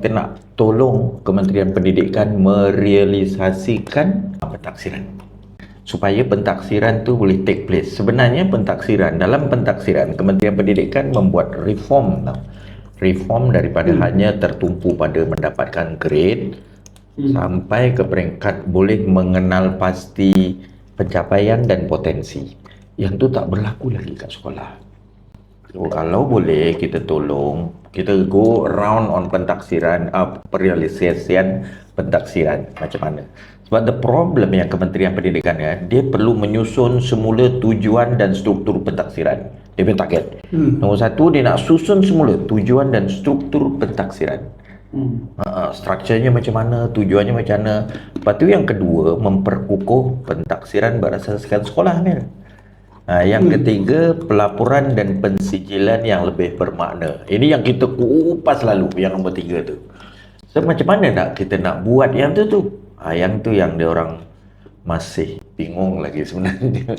kita nak tolong Kementerian Pendidikan merealisasikan pentaksiran supaya pentaksiran tu boleh take place. Sebenarnya dalam pentaksiran Kementerian Pendidikan membuat reform daripada hanya tertumpu pada mendapatkan grade sampai ke peringkat boleh mengenal pasti pencapaian dan potensi. Yang tu tak berlaku lagi kat sekolah. So, kalau boleh kita tolong, kita go around on pentaksiran, perealisasian pentaksiran macam mana. Sebab the problem yang Kementerian Pendidikan dia perlu menyusun semula tujuan dan struktur pentaksiran. Dia punya target. Nombor satu, dia nak susun semula tujuan dan struktur pentaksiran. Strukturnya macam mana, tujuannya macam mana. Lepas tu yang kedua, memperkukuh pentaksiran berasaskan sekolah ni. Yang ketiga, pelaporan dan pensijilan yang lebih bermakna. Ini yang kita kupas lalu, yang nombor 3 tu. So macam mana kita nak buat yang tu? Yang tu yang dia orang masih bingung lagi sebenarnya.